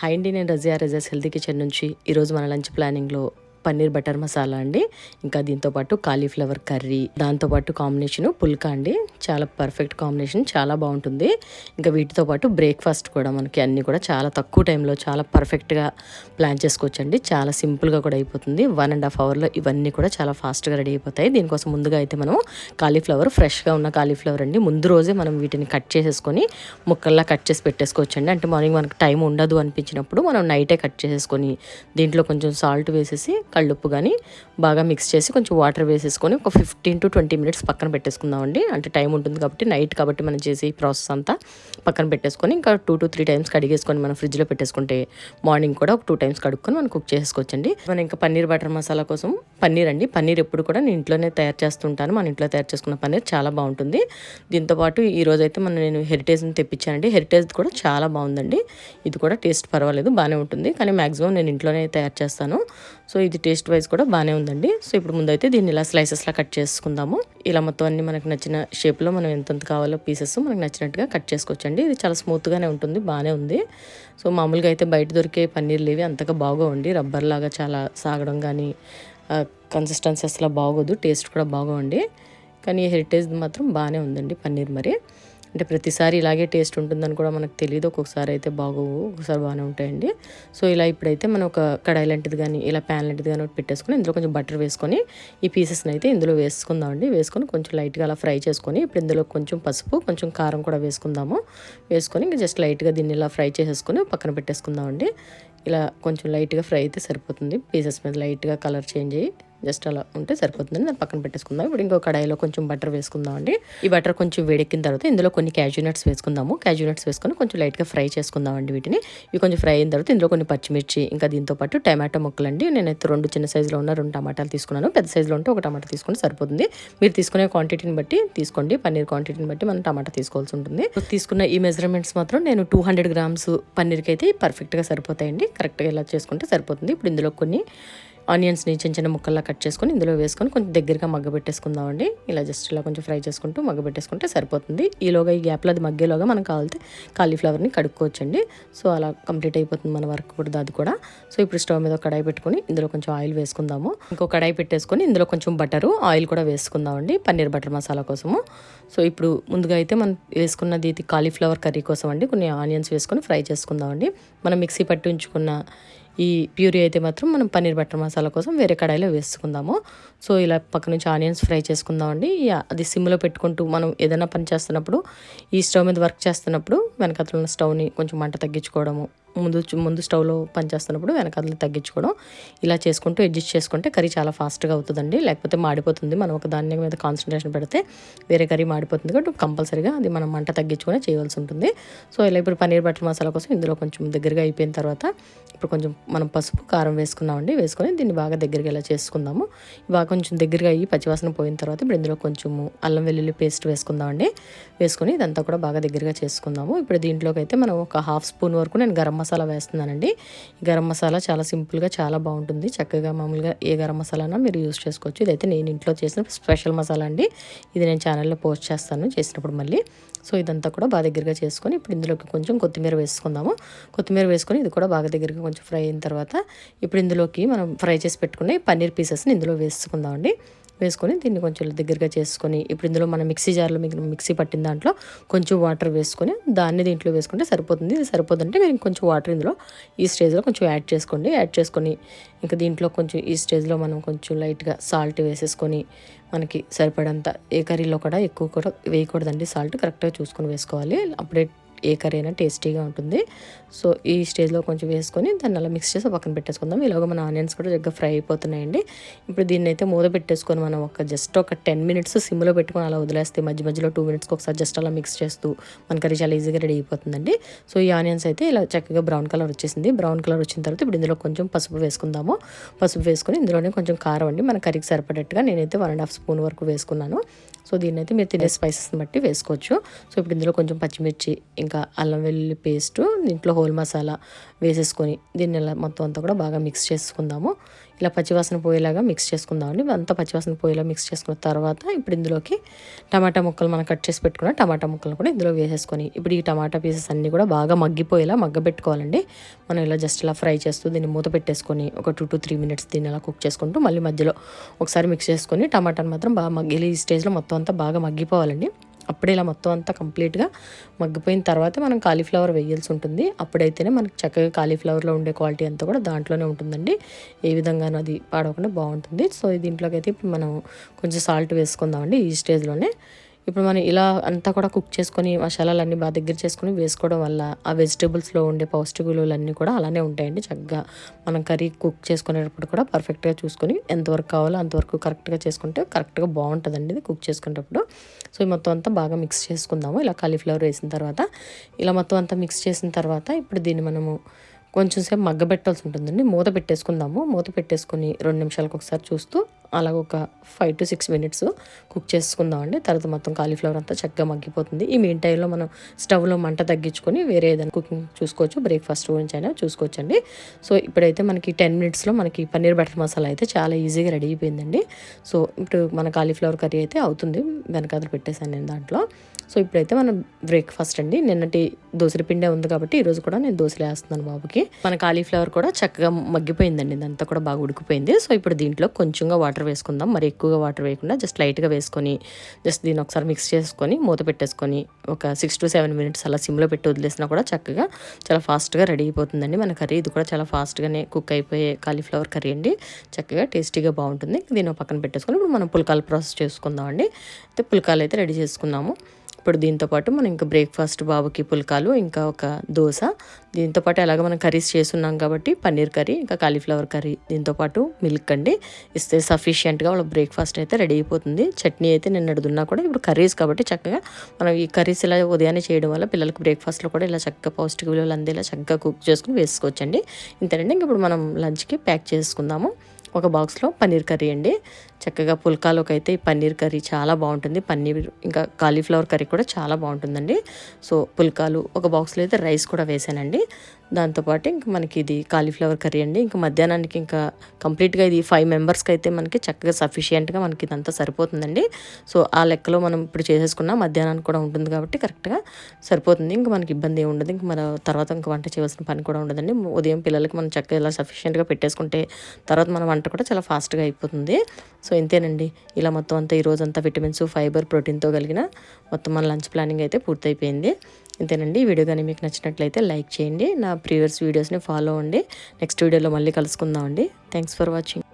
Hi అండి, నేను Razia రజాస్ healthy kitchen నుంచి. ఈరోజు మన లంచ్ ప్లానింగ్లో పన్నీర్ బటర్ మసాలా అండి, ఇంకా దీంతోపాటు కాలీఫ్లవర్ కర్రీ, దాంతోపాటు కాంబినేషన్ పుల్కా అండి. చాలా పర్ఫెక్ట్ కాంబినేషన్, చాలా బాగుంటుంది. ఇంకా వీటితో పాటు బ్రేక్ఫాస్ట్ కూడా మనకి అన్నీ కూడా చాలా తక్కువ టైంలో చాలా పర్ఫెక్ట్గా ప్లాన్ చేసుకోవచ్చండి. చాలా సింపుల్గా కూడా అయిపోతుంది. 1.5 అవర్లో ఇవన్నీ కూడా చాలా ఫాస్ట్గా రెడీ అయిపోతాయి. దీనికోసం ముందుగా అయితే మనం కాలీఫ్లవర్, ఫ్రెష్గా ఉన్న కాలీఫ్లవర్ అండి, ముందు రోజే మనం వీటిని కట్ చేసేసుకొని ముక్కల్లా కట్ చేసి పెట్టేసుకోవచ్చండి. అంటే మార్నింగ్ మనకు టైం ఉండదు అనిపించినప్పుడు మనం నైటే కట్ చేసేసుకొని దీంట్లో కొంచెం సాల్ట్ వేసేసి, కళ్ళుప్పు కానీ బాగా మిక్స్ చేసి కొంచెం వాటర్ వేసేసుకొని ఒక 15 to 20 మినిట్స్ పక్కన పెట్టేసుకుందామండి. అంటే టైం ఉంటుంది కాబట్టి, నైట్ కాబట్టి మనం చేసే ఈ ప్రాసెస్ అంతా పక్కన పెట్టేసుకొని ఇంకా 2 to 3 టైమ్స్ కడిగేసుకొని మనం ఫ్రిడ్జ్లో పెట్టేసుకుంటే మార్నింగ్ కూడా ఒక 2 టైమ్స్ కడుక్కొని మనం కుక్ చేసుకోవచ్చండి. మనం ఇంకా పన్నీర్ బటర్ మసాలా కోసం పన్నీర్ అండి, పన్నీర్ ఎప్పుడు కూడా నేను ఇంట్లోనే తయారు చేస్తుంటాను. మన ఇంట్లో తయారు చేసుకున్న పన్నీర్ చాలా బాగుంటుంది. దీంతోపాటు ఈరోజు అయితే నేను హెరిటేజ్ని తెప్పించానండి. హెరిటేజ్ కూడా చాలా బాగుందండి. ఇది కూడా టేస్ట్ పర్వాలేదు, బాగానే ఉంటుంది. కానీ మ్యాక్సిమం నేను ఇంట్లోనే తయారు చేస్తాను. సో ఇది టేస్ట్ వైజ్ కూడా బాగానే ఉందండి. సో ఇప్పుడు ముందైతే దీన్ని ఇలా స్లైసెస్లా కట్ చేసుకుందాము. ఇలా మొత్తం అన్ని మనకు నచ్చిన షేప్లో మనం ఎంతెంత కావాలో పీసెస్ మనకు నచ్చినట్టుగా కట్ చేసుకోవచ్చండి. ఇది చాలా స్మూత్గానే ఉంటుంది, బాగానే ఉంది. సో మామూలుగా అయితే బయట దొరికే పన్నీర్లు ఇవి అంతగా బాగోండి. రబ్బర్ లాగా చాలా సాగడం కానీ కన్సిస్టెన్సీ అసలు బాగోదు, టేస్ట్ కూడా బాగోండి. కానీ హెరిటేజ్ మాత్రం బాగానే ఉందండి పన్నీర్. మరి అంటే ప్రతిసారి ఇలాగే టేస్ట్ ఉంటుందని కూడా మనకు తెలియదు. ఒక్కొక్కసారి అయితే బాగోవు, ఒక్కొక్కసారి బాగానే ఉంటాయండి. సో ఇలా ఇప్పుడైతే మనం ఒక కడాయి లాంటిది కానీ ఇలా ప్యాన్ లాంటిది కానీ ఒకటి పెట్టేసుకొని ఇందులో కొంచెం బటర్ వేసుకొని ఈ పీసెస్ని అయితే ఇందులో వేసుకుందామండి. వేసుకొని కొంచెం లైట్గా అలా ఫ్రై చేసుకొని ఇప్పుడు ఇందులో కొంచెం పసుపు, కొంచెం కారం కూడా వేసుకుందాము. వేసుకొని ఇంకా జస్ట్ లైట్గా దీన్ని ఇలా ఫ్రై చేసేసుకొని పక్కన పెట్టేసుకుందామండి. ఇలా కొంచెం లైట్గా ఫ్రై అయితే సరిపోతుంది. పీసెస్ మీద లైట్గా కలర్ చేంజ్ అయ్యి జస్ట్ అలా ఉంటే సరిపోతుందండి. దాన్ని పక్కన పెట్టేసుకుందాం. ఇప్పుడు ఇంకో కడాయిలో కొంచెం బటర్ వేసుకుందామండి. ఈ బటర్ కొంచెం వేడెక్కిన తర్వాత ఇందులో కొన్ని క్యాజూ నట్స్ వేసుకుందాము. క్యాజూ నట్స్ వేసుకొని కొంచెం లైట్గా ఫ్రై చేసుకుందామండి వీటిని. ఇవి కొంచెం ఫ్రై అయిన తర్వాత ఇందులో కొన్ని పచ్చిమిర్చి, ఇంకా దీంతో పాటు టమాటో ముక్కలండి. నేనైతే 2 చిన్న సైజులో ఉన్న 2 టమాటాలు తీసుకున్నాను. పెద్ద సైజులో ఉంటే 1 టమాటా తీసుకుంటే సరిపోతుంది. మీరు తీసుకునే క్వాంటిటీని బట్టి తీసుకోండి. పన్నీర్ క్వాంటిటీని బట్టి మనం టమాటా తీసుకోవాల్సి ఉంటుంది. తీసుకున్న ఈ మెజర్మెంట్స్ మాత్రం నేను 200 గ్రామ్స్ పన్నీర్కి అయితే పర్ఫెక్ట్గా సరిపోతాయండి. కరెక్ట్గా ఇలా చేసుకుంటే సరిపోతుంది. ఇప్పుడు ఇందులో కొన్ని ఆనియన్స్ని చిన్న చిన్న ముక్కల్లా కట్ చేసుకొని ఇందులో వేసుకొని కొంచెం దగ్గరగా మగ్గబెట్టేసుకుందామండి. ఇలా జస్ట్ ఇలా కొంచెం ఫ్రై చేసుకుంటూ మగ్గబెట్టేసుకుంటే సరిపోతుంది. ఈలోగా ఈ గ్యాప్లో అది మగ్గేలోగా మనం కావాలంటే కాలీఫ్లవర్ని కడుక్కోవచ్చండి. సో అలా కంప్లీట్ అయిపోతుంది మన వర్క్ కూడా అది కూడా. సో ఇప్పుడు స్టవ్ మీద కడాయి పెట్టుకొని ఇందులో కొంచెం ఆయిల్ వేసుకుందాము. ఇంకో కడాయి పెట్టేసుకొని ఇందులో కొంచెం బటరు, ఆయిల్ కూడా వేసుకుందామండి పన్నీర్ బటర్ మసాలా కోసము. సో ఇప్పుడు ముందుగా అయితే మనం వేసుకున్నది ఇది కాలీఫ్లవర్ కర్రీ కోసం అండి. కొన్ని ఆనియన్స్ వేసుకొని ఫ్రై చేసుకుందామండి. మనం మిక్సీ పట్టి ఉంచుకున్న ఈ ప్యూరీ అయితే మాత్రం మనం పన్నీర్ బటర్ మసాలా కోసం వేరే కడాయిలో వేసుకుందాము. సో ఇలా పక్క నుంచి ఆనియన్స్ ఫ్రై చేసుకుందామండి. అది సిమ్లో పెట్టుకుంటూ మనం ఏదైనా పని చేస్తున్నప్పుడు, ఈ స్టవ్ మీద వర్క్ చేస్తున్నప్పుడు వెనకాతల ఉన్న స్టవ్ని కొంచెం మంట తగ్గించుకోవడము, ముందు స్టవ్లో పనిచేస్తున్నప్పుడు వెనకాతలు తగ్గించుకోవడం, ఇలా చేసుకుంటూ అడ్జస్ట్ చేసుకుంటే కర్రీ చాలా ఫాస్ట్గా అవుతుందండి. లేకపోతే మాడిపోతుంది. మనం ఒక దాని మీద కాన్సన్ట్రేషన్ పెడితే వేరే కర్రీ మాడిపోతుంది కాబట్టి కంపల్సరీగా అది మనం మంట తగ్గించుకొని చేయవలసి ఉంటుంది. సో ఇలా ఇప్పుడు పన్నీర్ బటర్ మసాలా కోసం ఇందులో కొంచెం దగ్గరగా అయిపోయిన తర్వాత ఇప్పుడు కొంచెం మనం పసుపు, కారం వేసుకున్నామండి. వేసుకొని దీన్ని బాగా దగ్గరగా ఇలా చేసుకుందాము. బాగా కొంచెం దగ్గరగా అయ్యి పచ్చివాసన పోయిన తర్వాత ఇప్పుడు ఇందులో కొంచెము అల్లం వెల్లుల్లి పేస్ట్ వేసుకుందామండి. వేసుకొని ఇదంతా కూడా బాగా దగ్గరగా చేసుకుందాము. ఇప్పుడు దీంట్లోకి అయితే మనం ఒక 1/2 స్పూన్ వరకు నేను గరం మసాలా వేస్తున్నానండి. ఈ గరం మసాలా చాలా సింపుల్గా చాలా బాగుంటుంది. చక్కగా మామూలుగా ఏ గరం మసాలానా మీరు యూజ్ చేసుకోవచ్చు. ఇదైతే నేను ఇంట్లో చేసిన స్పెషల్ మసాలా అండి. ఇది నేను ఛానల్లో పోస్ట్ చేస్తాను చేసినప్పుడు మళ్ళీ. సో ఇదంతా కూడా బాగా దగ్గరగా చేసుకొని ఇప్పుడు ఇందులోకి కొంచెం కొత్తిమీర వేసుకుందాము. కొత్తిమీర వేసుకొని ఇది కూడా బాగా దగ్గరగా కొంచెం ఫ్రై అయిన తర్వాత ఇప్పుడు ఇందులోకి మనం ఫ్రై చేసి పెట్టుకునే పన్నీర్ పీసెస్ని ఇందులో వేసుకుందామండి. వేసుకొని దీన్ని కొంచెం దగ్గరగా చేసుకొని ఇప్పుడు ఇందులో మన మిక్సీ జార్లో మీకు మిక్సీ పట్టిన దాంట్లో కొంచెం వాటర్ వేసుకొని దాన్ని దీంట్లో వేసుకుంటే సరిపోతుంది. ఇది సరిపోతుంటే మీరు ఇంకొంచెం వాటర్ ఇందులో ఈ స్టేజ్లో కొంచెం యాడ్ చేసుకోండి. యాడ్ చేసుకొని ఇంకా దీంట్లో కొంచెం ఈ స్టేజ్లో మనం కొంచెం లైట్గా సాల్ట్ వేసేసుకొని మనకి సరిపడంత, ఏ కర్రీలో కూడా ఎక్కువ కూడా వేయకూడదండి. సాల్ట్ కరెక్ట్గా చూసుకొని వేసుకోవాలి. అప్పుడే ఏ కర్రీ అయినా టేస్టీగా ఉంటుంది. సో ఈ స్టేజ్లో కొంచెం వేసుకొని దాన్ని అలా మిక్స్ చేసి పక్కన పెట్టేసుకుందాం. ఇలాగ మన ఆనియన్స్ కూడా దగ్గర ఫ్రై అయిపోతున్నాయండి. ఇప్పుడు దీన్ని అయితే మూత పెట్టేసుకొని మనం జస్ట్ ఒక 10 మినిట్స్ సిమ్లో పెట్టుకొని అలా వదిలేస్తే మధ్య మధ్యలో 2 మినిట్స్కి ఒకసారి జస్ట్ అలా మిక్స్ చేస్తూ మన కర్రీ చాలా ఈజీగా రెడీ అయిపోతుందండి. సో ఈ ఆనియన్స్ అయితే ఇలా చక్కగా బ్రౌన్ కలర్ వచ్చేసింది. బ్రౌన్ కలర్ వచ్చిన తర్వాత ఇప్పుడు ఇందులో కొంచెం పసుపు వేసుకుందాము. పసుపు వేసుకొని ఇందులోనే కొంచెం కారం అండి, మన కర్రీకి సరిపడేట్టుగా నేనైతే 1.5 స్పూన్ వరకు వేసుకున్నాను. సో దీన్ని అయితే మీరు తినే స్పైసెస్ని బట్టి వేసుకోవచ్చు. సో ఇప్పుడు ఇందులో కొంచెం పచ్చిమిర్చి, ఇంకా ఇంకా అల్లం వెల్లుల్లి పేస్టు, దీంట్లో హోల్ మసాలా వేసేసుకొని దీన్ని ఇలా మొత్తం అంతా కూడా బాగా మిక్స్ చేసుకుందాము. ఇలా పచ్చివాసన పోయేలాగా మిక్స్ చేసుకుందామండి. అంతా పచ్చివాసన పోయేలా మిక్స్ చేసుకున్న తర్వాత ఇప్పుడు ఇందులోకి టమాటా ముక్కలు మనం కట్ చేసి పెట్టుకున్న టమాటా ముక్కలు కూడా ఇందులో వేసేసుకొని ఇప్పుడు ఈ టమాటా పీసెస్ అన్నీ కూడా బాగా మగ్గిపోయేలా మగ్గబెట్టుకోవాలండి. మనం ఇలా జస్ట్ ఇలా ఫ్రై చేస్తూ దీన్ని మూత పెట్టేసుకొని ఒక 2 to 3 minutes దీన్ని అలా కుక్ చేసుకుంటూ మళ్ళీ మధ్యలో ఒకసారి మిక్స్ చేసుకొని టమాటాని మాత్రం బాగా మగ్గి ఈ స్టేజ్లో మొత్తం అంతా బాగా మగ్గిపోవాలండి. అప్పుడే ఇలా మొత్తం అంతా కంప్లీట్గా మగ్గిపోయిన తర్వాత మనం కాలీఫ్లవర్ వేయాల్సి ఉంటుంది. అప్పుడైతేనే మనకి చక్కగా కాలీఫ్లవర్లో ఉండే క్వాలిటీ అంతా కూడా దాంట్లోనే ఉంటుందండి. ఏ విధంగానూ అది పాడవకుండా బాగుంటుంది. సో దీంట్లోకి అయితే ఇప్పుడు మనం కొంచెం సాల్ట్ వేసుకుందామండి ఈ స్టేజ్లోనే. ఇప్పుడు మనం ఇలా అంతా కూడా కుక్ చేసుకొని మసాలాలన్నీ బాగా దగ్గర చేసుకొని వేసుకోవడం వల్ల ఆ వెజిటేబుల్స్లో ఉండే పౌష్టిక విలువలన్నీ కూడా అలానే ఉంటాయండి. చక్కగా మనం కర్రీ కుక్ చేసుకునేటప్పుడు కూడా పర్ఫెక్ట్గా చూసుకొని ఎంతవరకు కావాలో అంతవరకు కరెక్ట్గా చేసుకుంటే కరెక్ట్గా బాగుంటుందండి ఇది కుక్ చేసుకునేటప్పుడు. సో ఈ మొత్తం అంతా బాగా మిక్స్ చేసుకుందాము. ఇలా కాలీఫ్లవర్ వేసిన తర్వాత ఇలా మొత్తం అంతా మిక్స్ చేసిన తర్వాత ఇప్పుడు దీన్ని మనము కొంచెం సేపు మగ్గబెట్టాల్సి ఉంటుందండి. మూత పెట్టేసుకుందాము. మూత పెట్టేసుకొని 2 నిమిషాలకు ఒకసారి చూస్తూ అలాగ ఒక 5 to 6 minutes కుక్ చేసుకుందామండి. తర్వాత మొత్తం కాలీఫ్లవర్ అంతా చక్కగా మగ్గిపోతుంది. ఈ మెయిన్ టైంలో మనం స్టవ్లో మంట తగ్గించుకొని వేరే ఏదైనా కుకింగ్ చూసుకోవచ్చు. బ్రేక్ఫాస్ట్ గురించి అయినా చూసుకోవచ్చండి. సో ఇప్పుడైతే మనకి 10 minutesలో మనకి పన్నీర్ బటర్ మసాలా అయితే చాలా ఈజీగా రెడీ అయిపోయిందండి. సో ఇప్పుడు మన కాలీఫ్లవర్ కర్రీ అయితే అవుతుంది. వెనకాతలు పెట్టేశాను నేను దాంట్లో. సో ఇప్పుడైతే మనం బ్రేక్ఫాస్ట్ అండి. నిన్నటి దోసల పిండే ఉంది కాబట్టి ఈరోజు కూడా నేను దోశలు వేస్తున్నాను బాబుకి. మన కాలీఫ్లవర్ కూడా చక్కగా మగ్గిపోయిందండి. ఇదంతా కూడా బాగా ఉడికిపోయింది. సో ఇప్పుడు దీంట్లో కొంచెంగా వాటర్ వేసుకుందాం. మరి ఎక్కువగా వాటర్ వేయకుండా జస్ట్ లైట్గా వేసుకొని జస్ట్ దీన్ని ఒకసారి మిక్స్ చేసుకొని మూత పెట్టేసుకొని ఒక 6 to 7 minutes అలా సిమ్లో పెట్టి వదిలేసినా కూడా చక్కగా చాలా ఫాస్ట్గా రెడీ అయిపోతుందండి మన కర్రీ. ఇది కూడా చాలా ఫాస్ట్గానే కుక్ అయిపోయే కాలీఫ్లవర్ కర్రీ అండి. చక్కగా టేస్టీగా బాగుంటుంది. దీన్ని పక్కన పెట్టేసుకొని ఇప్పుడు మనం పుల్కాలు ప్రాసెస్ చేసుకుందామండి. అయితే పుల్కాలు అయితే రెడీ చేసుకున్నాము. ఇప్పుడు దీంతోపాటు మనం ఇంకా బ్రేక్ఫాస్ట్ బాబుకి పుల్కాలు, ఇంకా ఒక దోశ, దీంతోపాటు ఎలాగ మనం కర్రీస్ చేస్తున్నాం కాబట్టి పన్నీర్ కర్రీ, ఇంకా కాలీఫ్లవర్ కర్రీ, దీంతోపాటు మిల్క్ అండి ఇస్తే సఫిషియెంట్గా వాళ్ళ బ్రేక్ఫాస్ట్ అయితే రెడీ అయిపోతుంది. చట్నీ అయితే నిన్న అడుగున్నా కూడా ఇప్పుడు కర్రీస్ కాబట్టి చక్కగా మనం ఈ కర్రీస్ ఇలా ఉదయాన్నే చేయడం వల్ల పిల్లలకి బ్రేక్ఫాస్ట్లో కూడా ఇలా చక్కగా పౌష్టిక విలువలు అందేలా చక్కగా కుక్ చేసుకుని వేసుకోవచ్చండి. ఇంతేనండి. ఇంక ఇప్పుడు మనం లంచ్కి ప్యాక్ చేసుకుందాము. ఒక బాక్స్లో పన్నీర్ కర్రీ అండి. చక్కగా పుల్కాలోకి అయితే ఈ పన్నీర్ కర్రీ చాలా బాగుంటుంది. పన్నీర్ ఇంకా కాలీఫ్లవర్ కర్రీ కూడా చాలా బాగుంటుందండి. సో పుల్కాలు ఒక బాక్స్లో అయితే రైస్ కూడా వేసానండి. దాంతోపాటు ఇంక మనకి ఇది కాలీఫ్లవర్ కర్రీ అండి. ఇంకా మధ్యాహ్నానికి ఇంకా కంప్లీట్గా ఇది 5 members అయితే మనకి చక్కగా సఫిషియెంట్గా మనకి ఇదంతా సరిపోతుందండి. సో ఆ లెక్కలో మనం ఇప్పుడు చేసేసుకున్న మధ్యాహ్నానికి కూడా ఉంటుంది కాబట్టి కరెక్ట్గా సరిపోతుంది. ఇంకా మనకి ఇబ్బంది ఏమి ఉండదు. ఇంకా మన తర్వాత ఇంకా వంట చేయవలసిన పని కూడా ఉండదండి. ఉదయం పిల్లలకి మనం చక్కగా ఇలా సఫిషియెంట్గా పెట్టేసుకుంటే తర్వాత మన వంట కూడా చాలా ఫాస్ట్గా అయిపోతుంది. సో ఇంతేనండి. ఇలా మొత్తం అంతా ఈ రోజంతా విటమిన్స్, ఫైబర్, ప్రోటీన్తో కలిగిన మొత్తం మన లంచ్ ప్లానింగ్ అయితే పూర్తయిపోయింది. ఇంతేనండి. ఈ వీడియో కానీ మీకు నచ్చినట్లయితే లైక్ చేయండి. నా ప్రీవియస్ వీడియోస్ని ఫాలో అవ్వండి. నెక్స్ట్ వీడియోలో మళ్ళీ కలుసుకుందామండి. Thanks for watching.